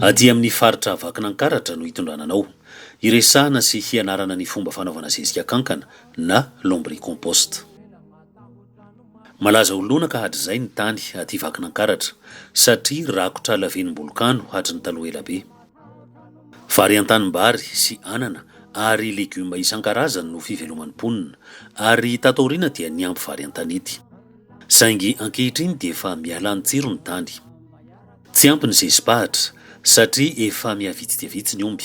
Aty amin'ny faritra Vakinankaratra no hitondrananao. Iresahana sy hianarana ny fomba fanaovana zezika kankana na lombricompost. Malaza olona ka hatr'izay ny tany aty Vakinankaratra satria rakotra lavenimbolokano hatry ny taloha elabe. Vary an-tanimbary sy anana ary legioma isan-karazany no fiveloman'ny mponina ary tatoriana dia niampy vary an-tanety. Saingy ankehitriny dia efa miala ny tsiro ny tany. Tsy ampy ny zezim-pahatra satria efa mihavitsy dia vitsy ny omby.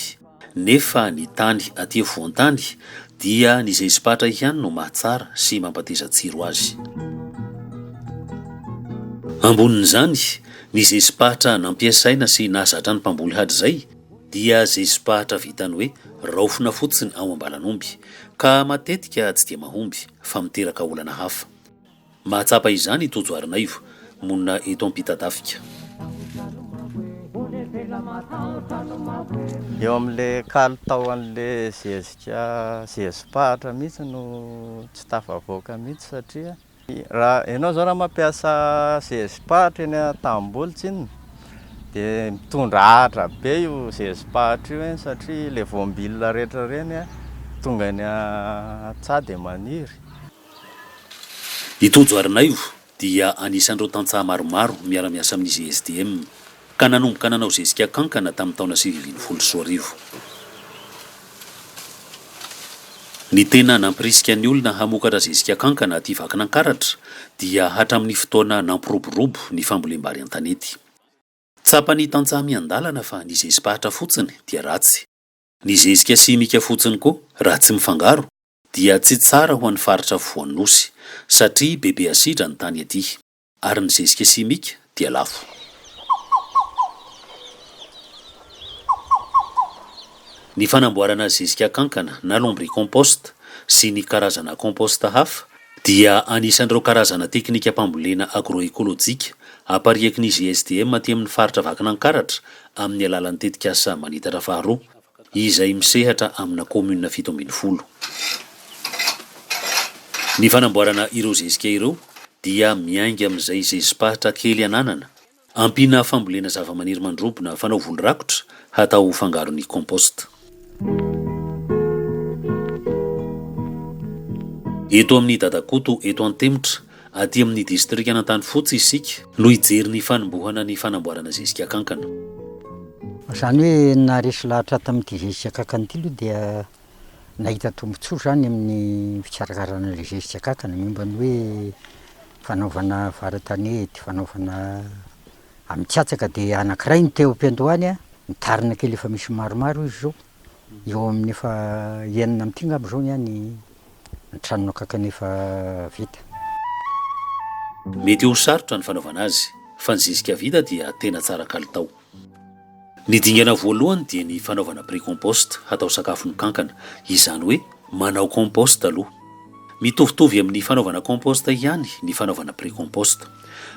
Nefa ny tany aty afovoan-tany dia ny zezim-pahatra ihany no mahatsara sy mampateza tsiro azy. Ambonin'izany, ny zezim-pahatra nampiasaina sy nahazatra ny mpamboly hatr'izay dia zezim-pahatra vitany hoe raofina fotsiny ao ambalan'omby ka matetika tsy dia mahomby fa miteraka olana hafa. Mahatsapa izany Tojo Arinaivo, monina eto Ampitadafika. Eo amin'le kalitao an'le zezim-pahatra mihitsy no tsy tafavoaka mihitsy satria raha ianao zao raha mampiasa zezim-pahatra eny an-tamboholitsy iny dia mitondra ahatra be io zezim-pahatra io satria le voambilina rehetra reny tonga ny atsady maniry. I Tojo Arinaivo dia anisan'ireo tantsaha maromaro miara-miasa amin'izy SDM ka nanomboka nanao zezika kankana tamin'ny taona 2014. Ny tena nampirisika ny olona hamokatra zezika kankana aty Vakinankaratra dia hatramin'ny fotoana nampiroborobo ny fambolem-bary an-tanety. Tsapany tantsaha miandalana fa ny zezim-pahatra fotsiny dia ratsy. Ny zezika simika fotsiny koa raha tsy mifangaro dia tsy tsara ho an'ny faritra Voanosy satria bebe asidra ny tany aty ary ny zezika simika dia lafo. Ny fanamboarana zezika kankana na lombricompost sy ny karazana compost hafa dia anisan'ireo karazana teknika mpambolena agroekôlôjika apariakin'izy SDM aty amin'ny faritra Vakinankaratra amin'ny alalan'ny tetikasa manitatra faharoa izay misehatra amina komuna 17. Ny fanamboarana ireo zezika ireo dia miainga amin'izay zezim-pahatra kely ananana, ampiana fambolena zava-maniry mandrobona fanao volo rakotra hatao fangaron'ny compost. Eto amin'ny Dadakoto eto Antemitra aty amin'ny distrika Anantanifotsy isika no hijery ny fanombohana ny fanamboarana zezika kankana. Zany hoe na resy lahatra tamin'ity zezika kankana ity aloha dia nahita tombontsoa zany amin'ny fikarakarana le zezika kankana momba ny hoe fanaovana vary tanety, fanaovana amin'ny tsatsaka dia anankiray ny teo am-piandohany nitarina kely efa misy maromaro izy zao. Eo amin'ny efa enina amin'ity ngamba zao niany ny tranona kankana efa vita. Mety ho sarotra ny fanaovana azy fa ny zezika vita dia tena tsara kalitao. Ny dingana voalohany dia ny fanaovana pre-compost hatao sakafon'ny kankana, izany hoe manao compost aloha. Mitovitovy amin'ny fanaovana compost ihany ny fanaovana pre-compost,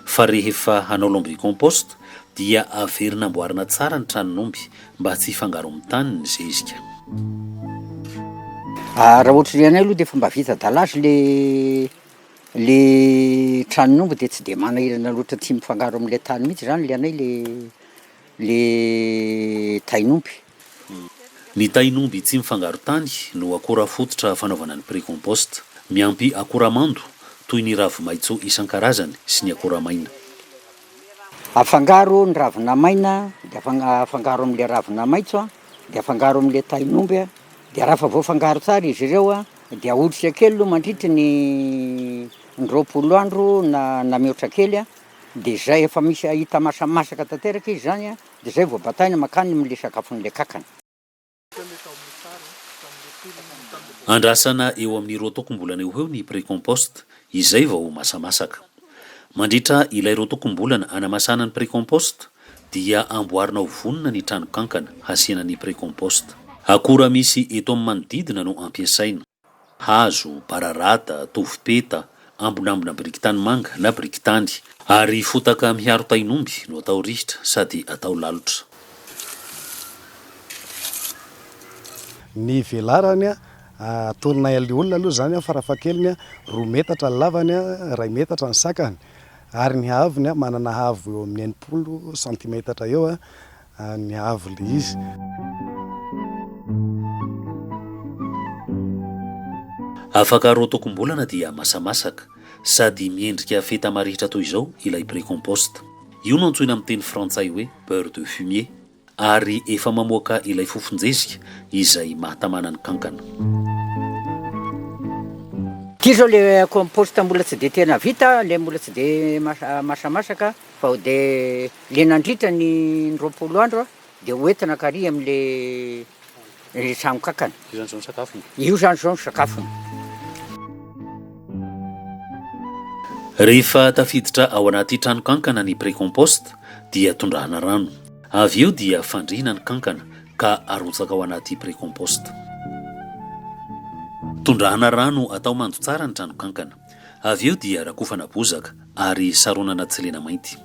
fa rehefa hanao lombricompost dia averina amboarina tsara ny tranon'omby mba tsy hifangaro amin'ny tany ny zezika. Raha ohatra ny anay aloha dia efa mba vita dalazy le tranon'omby dia tsy dia manahirana loatra tsy mifangaro amin'ilay tany mihitsy zany le anay le tain'omby. Ny tain'omby tsy mifangaro tany no akora fototra fanaovana ny pre-compost, miampy akora mando toy ny ravi-maitso isan-karazany sy ny akora maina. Afangaro ny ravina maina dia afangaro amin'ilay ravina maitso dia afangaro amin'ilay tain'omby dia raha fa voafangaro tsara izy ireo dia ahoditra kely aloha mandritra ny 20 andro na mihoatra kely dia zay efa misy hita masamasaka tanteraka izy zany dia zay vao bataina makany amin'ilay sakafon'ilay kankana. Andrasana eo amin'ny 2 tokom-bolana eo ny pre-compost izay vao masamasaka. Mandritra ilay 2 tokom-bolana anamasana ny pre-compost dia amboarina ho vonona ny trano kankana hasiana ny pre-compost. Akora misy eto amin'ny manodidina no ampiasaina: hazo, bararata, tovopeta, ambonambona birikitany manga na birikitany ary fotaka miaro tain'omby no atao rihitra sady atao lalotra. Ny velarany atolona le olona aloha zany farafahakeliny 2 metatra ny lavany, 2 metatra ny sakany ary ny havony manana havo eo amin'ny 9 cm eo ny avo le izy. Afaka rotokom-bolana dia masamasaka sady miendrika feta marihitra toy izao ilay précompost. Io no antsoina amin'ny teny frantsay hoe beurre de fumier ary efa mamoaka ilay fofonjezika izay mahatamana ny kankana. Ty zao le compost mbola tsy de tena vita, le mbola tsy de masamasaka fa ho de le nandritra ny 20 andro de hoentina kary am'le trano kankana. Io zany sakafony. Io zany zao sakafony. Rehefa tafiditra ao anaty trano kankana ny précompost dia tondrahana rano. Avy eo dia fandrina ny kankana ka arotsaka ao anaty précompost. Tondrahana rano atao mando tsara ny trano kankana. Avy eo dia rakofana bozaka ary saronana tselena mainty.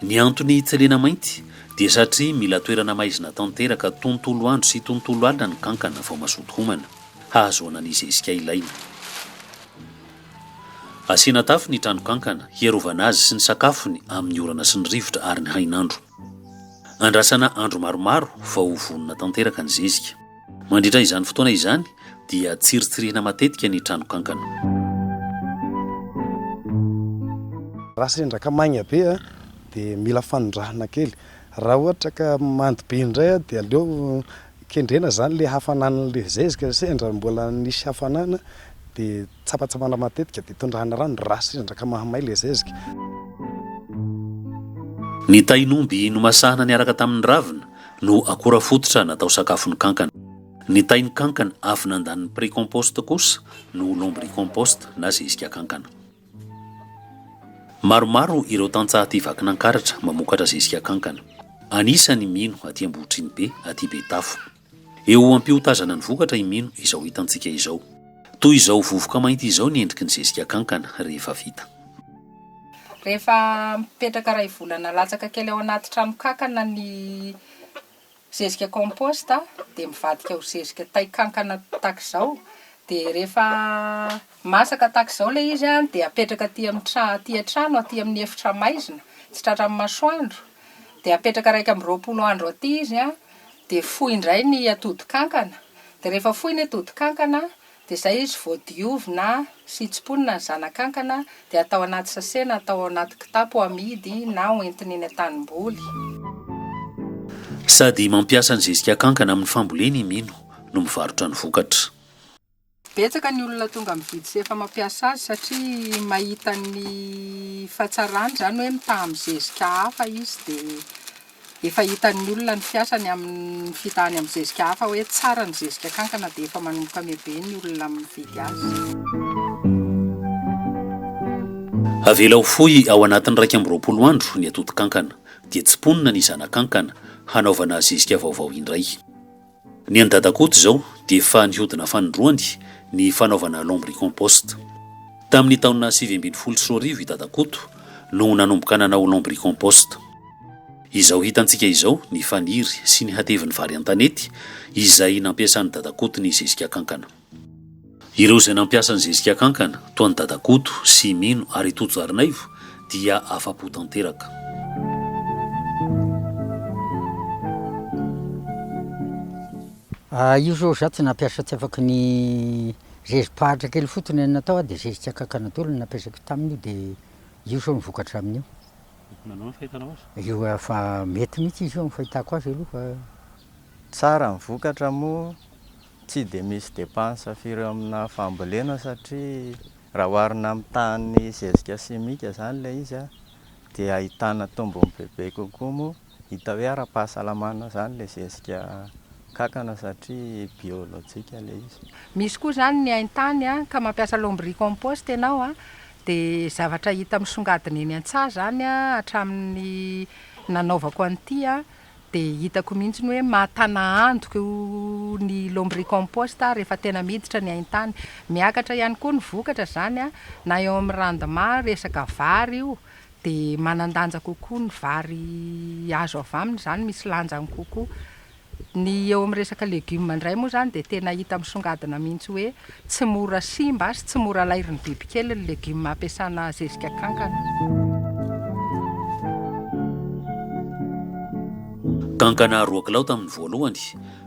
Ny antony tselena mainty dia satria mila toerana maizina tanteraka tontolo andro sy tontolo alina ny kankana vao mazoto homana, hahazoana ny zezika ilaina. Asiana tafo ny trano kankana hierovana azy sy ny sakafony amin'ny orana sy ny rivotra ary ny hainandro. Andrasana andro maromaro vao vonona tanteraka ny zezika. Mandritra izany fotoana izany dia tsiritsirihana matetika ny trano kankana. Raha sendraka maigna be dia mila fanondrahana kely. Raha ohatra ka mando be indray dia aleo kendrena zany le hafananan'le zezika, sendra mbola nisy hafanana dia tsapatsapana matetika dia tondrahana rano raha sendraka mahamay le zezika. Ny tainomby nomasahana niaraka tamin'ny ravina no akora fototra natao sakafon'ny kankana. Ny tainy kankana avy nandan'ny précompost kosa no lombricompost na zezika kankana. Maromaro ireo tantsaha ty vakinankaratra mamokatra zezika kankana. Anisany mino aty Ambohitriny be, aty Betafo. Eo ampihotazana ny vokatra mino izao hitantsika izao. Toy izao vovoka mainty izao ny endriky ny zezika kankana rehefa vita. Rehefa mipetraka iray volana latsaka kely ao anaty trano kankana ny zezika compost dia mivadika ho zezika tai-kankana tahak'izao. Dia rehefa masaka tahak'izao le izy dia apetraka aty amin'ny trano, aty amin'ny efitra maizina, tsy tratra amin'ny masoandro. Dia apetraka 120 andro aty izy dia fohy indray ny atody kankana. Dia rehefa fohy ny atody kankana dia izay izy voadiovina sy tsiponina ny zanakankana dia atao anaty sase na atao anaty kitapo amidy na hoentina eny an-tanimboly. Sady mampiasa ny zezika kankana amin'ny famboleny mino no mivarotra ny vokatra. Betsaka ny olona tonga mividy sy efa mampiasa azy satria mahita ny fahatsarany zany hoe mitaha amin'ny zezika hafa izy dia efa hitan'ny olona ny fiasany amin'ny fitahany amin'ny zezika hafa hoe tsara ny zezika kankana dia efa manomboka mebe ny olona mividy azy. Avela ho fohy ao anatin'ny 20 andro ny atody kankana dia tsiponina ny zanakankana hanaovana zezika vaovao indray. Ny an-dadakoto izao dia efa nihodina fanondroany ny fanaovana lombricompost. Tamin'ny taona 2019 i dadakoto no nanomboka nanao lombricompost. Izao hitantsika izao ny faniry sy ny hatevin'ny vary an-tanety izay nampiasan'ny dadakoto ny zezika kankana. Ireo izay nampiasa ny zezika kankana toa ny dadakoto sy mino ary Toto Zarinaivo dia afa-po tanteraka. Io zao za tsy nampiasa tsy afaka ny zezi-pahatra kely fotony ny natao dia zezika kankana tolo ny nampiasako tamin'io dia io zao nivokatra amin'io. Nanao fahitanao azy? Io fa mety mihitsy izy io ny fahitako azy aloha fa Tsara ny vokatra moa tsy dia misy dépense firy amina fambolena satria raha oharina amin'ny tany zezika simika zany ilay izy dia ahitana tombony bebe kokoa moa hita hoe ara-pahasalamana zany ilay zezika kankana satria biolojika ilay izy. Misy koa zany ny hain-tany ka mampiasa lombricompost ianao dia zavatra hita misongadina eny an-tsaha zany hatramin'ny nanaovako an'ity dia hitako mihitsy hoe mahatana antoka ny lombricompost rehefa tena miditra ny hain-tany. Miakatra ihany koa ny vokatra zany na eo amin'ny rendement resaka vary io dia manandanja kokoa ny vary azo avy aminy zany misy lanjany kokoa. Ny eo amin'ny resaka legioma indray moa zany dia tena hita misongadina mihitsy hoe tsy mora simba sy tsy mora lairin'ny bibikely ny legioma ampiasana zezika kankana. kankana roa kilao tamin'ny voalohany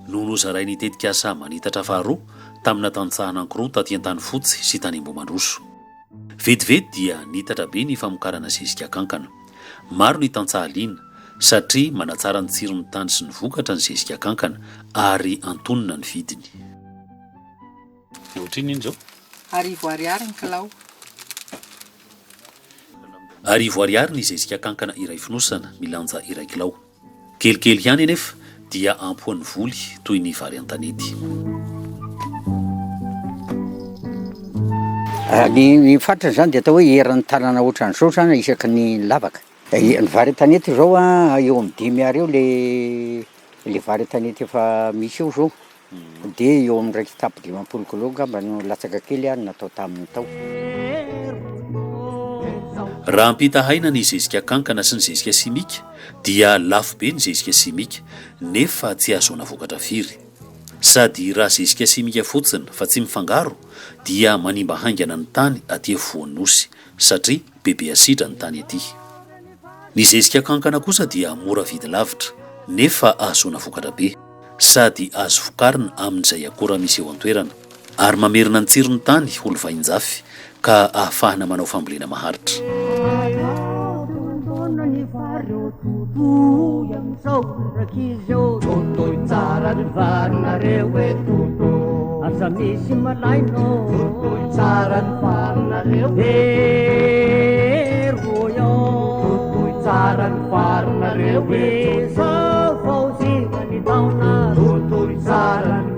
no nozaray nitetika asa manitatra faharoa tamina tantsahana ankiroa taty an-tany fotsy sy tany Ambohimandroso. Vetivety dia nitatra be ny famokarana zezika kankana. Maro ny tantsahaliana satria manatsara ny tsirony tany sy ny vokatra ny zezika kankana ary antonona ny vidiny. Ohatriny iny zao? Arivo ariary ny kilao. Arivo ariary ny zezika kankana iray fonosana milanja iray kilao. Kelikely ihany anefa dia ampoan'ny voly toy ny vary an-tanety. Ny fatra zany dia atao hoe eran'ny tanana ohatran'ny zao zany isaky ny lavaka. Ny vary an-tanety zao eo amin'ny 5 ariary eo le vary an-tanety efa misy eo zao. Dia eo amin'ny 1 kitapo 50 kilao ngamba no latsaka kely natao tamin'ny tao. Raha ampita haina ny zezika kankana sy ny zezika simika dia lafo be ny zezika simika nefa tsy ahazoana vokatra firy. Sady raha zezika simika fotsiny fa tsy mifangaro dia manimba haingana ny tany aty afovoan'ny nosy satria bebe asidra ny tany aty. Ny zezika kankana kosa dia mora vidy lavitra nefa ahazoana vokatra be sady azo vokarina amin'izay akora misy eo an-toerana ary mamerina ny tsirony tany olovain-jafy ka ahafahana manao fambolena maharitra. Sarang